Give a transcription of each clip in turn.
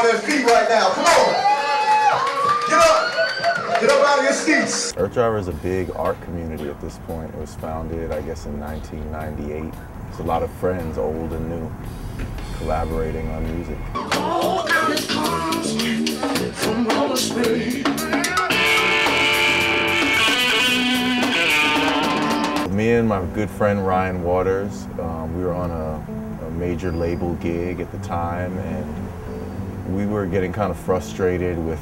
their feet right now. Come on. Get up. Get up out of your seats. Earthdriver is a big art community at this point. It was founded, I guess, in 1998. It's a lot of friends, old and new, collaborating on music. Me and my good friend Ryan Waters, we were on a major label gig at the time, and we were getting kind of frustrated with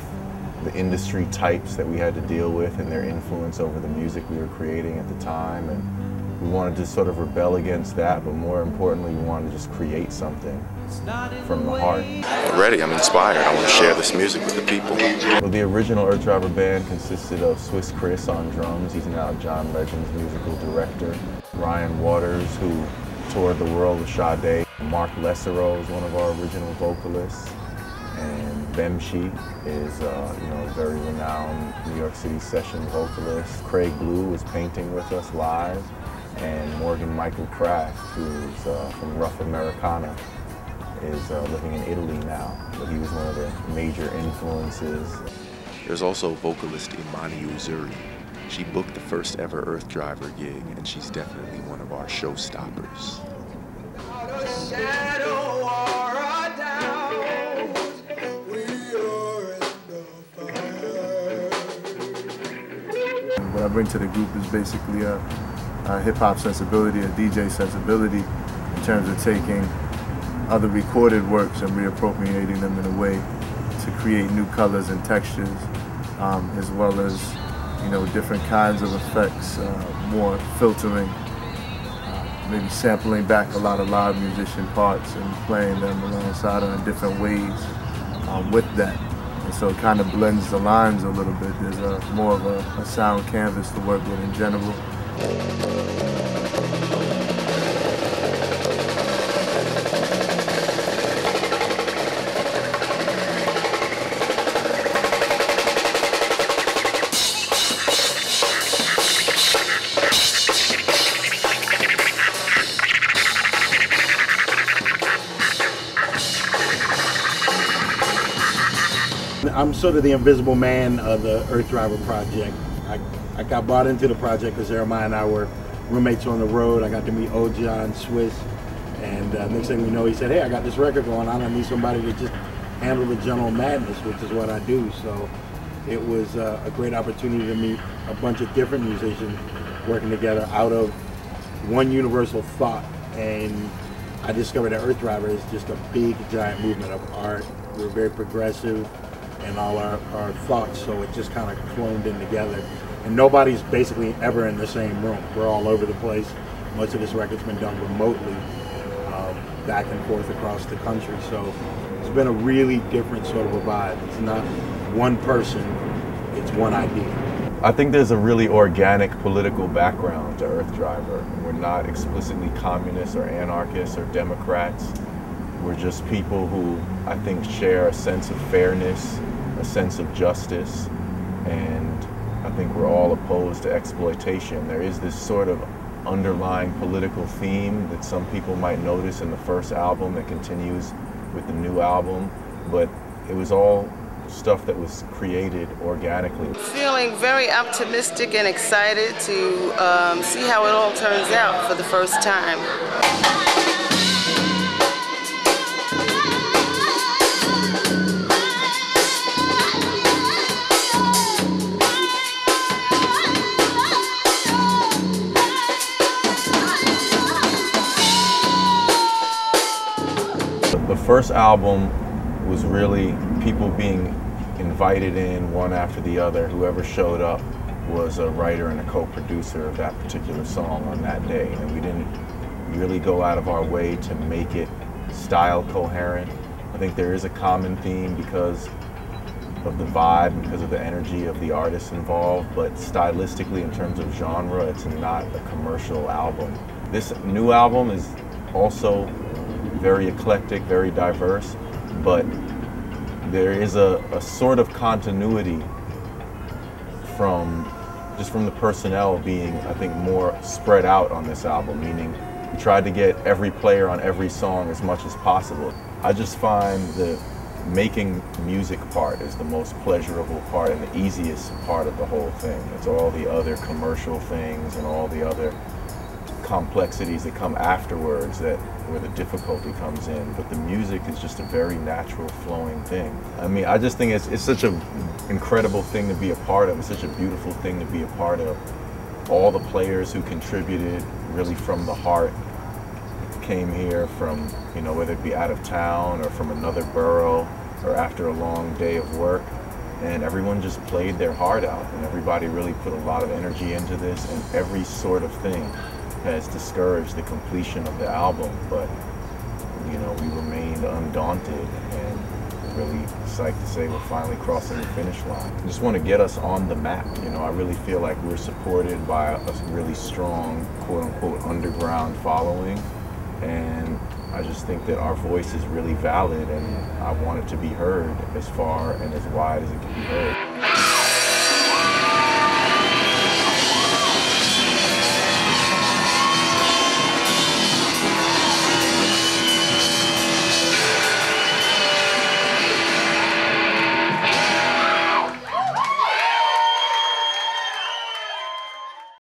the industry types that we had to deal with and their influence over the music we were creating at the time. And we wanted to sort of rebel against that, but more importantly, we wanted to just create something from the heart. I'm ready, I'm inspired. I want to share this music with the people. Well, the original Earthdriver band consisted of Swiss Chris on drums. He's now John Legend's musical director. Ryan Waters, who toured the world with Sade. Mark Lessereau is one of our original vocalists. And Bemshi is a very renowned New York City session vocalist. Craig Blue was painting with us live. And Morgan Michael Kraft, who's from Rough Americana, is living in Italy now, but he was one of the major influences. There's also vocalist Imani Uzuri. She booked the first ever Earthdriver gig, and she's definitely one of our showstoppers. What I bring to the group is basically a hip-hop sensibility, a DJ sensibility, in terms of taking other recorded works and reappropriating them in a way to create new colors and textures, as well as different kinds of effects, more filtering, maybe sampling back a lot of live musician parts and playing them alongside in different ways with that. And so it kind of blends the lines a little bit. There's more of a sound canvas to work with in general. I'm sort of the invisible man of the Earthdriver project. I got brought into the project because Jeremiah and I were roommates on the road. I got to meet Oja and Swiss, and next thing we know, he said, "Hey, I got this record going on. I need somebody to just handle the general madness," which is what I do. So it was a great opportunity to meet a bunch of different musicians working together out of one universal thought. And I discovered that Earthdriver is just a big, giant movement of art. We're very progressive in all our thoughts, so it just kind of cloned in together. And nobody's basically ever in the same room. We're all over the place. Most of this record's been done remotely, back and forth across the country. So it's been a really different sort of a vibe. It's not one person, it's one idea. I think there's a really organic political background to Earthdriver. We're not explicitly communists or anarchists or Democrats. We're just people who, I think, share a sense of fairness, a sense of justice, and I think we're all opposed to exploitation. There is this sort of underlying political theme that some people might notice in the first album that continues with the new album, but it was all stuff that was created organically. Feeling very optimistic and excited to see how it all turns out for the first time. The first album was really people being invited in one after the other. Whoever showed up was a writer and a co-producer of that particular song on that day. And we didn't really go out of our way to make it style coherent. I think there is a common theme because of the vibe, because of the energy of the artists involved, but stylistically in terms of genre, it's not a commercial album. This new album is also very eclectic, very diverse, but there is a sort of continuity from the personnel being, I think, more spread out on this album, meaning we tried to get every player on every song as much as possible. I just find the making music part is the most pleasurable part and the easiest part of the whole thing. It's all the other commercial things and all the other complexities that come afterwards that where the difficulty comes in. But the music is just a very natural flowing thing. I mean, I just think it's such an incredible thing to be a part of. It's such a beautiful thing to be a part of. All the players who contributed really from the heart came here from, you know, whether it be out of town or from another borough or after a long day of work, and everyone just played their heart out, and everybody really put a lot of energy into this, and every sort of thing has discouraged the completion of the album, but you know, we remained undaunted and really psyched to say we're finally crossing the finish line. I just want to get us on the map. You know, I really feel like we're supported by a really strong, quote-unquote, underground following, and I just think that our voice is really valid, and I want it to be heard as far and as wide as it can be heard.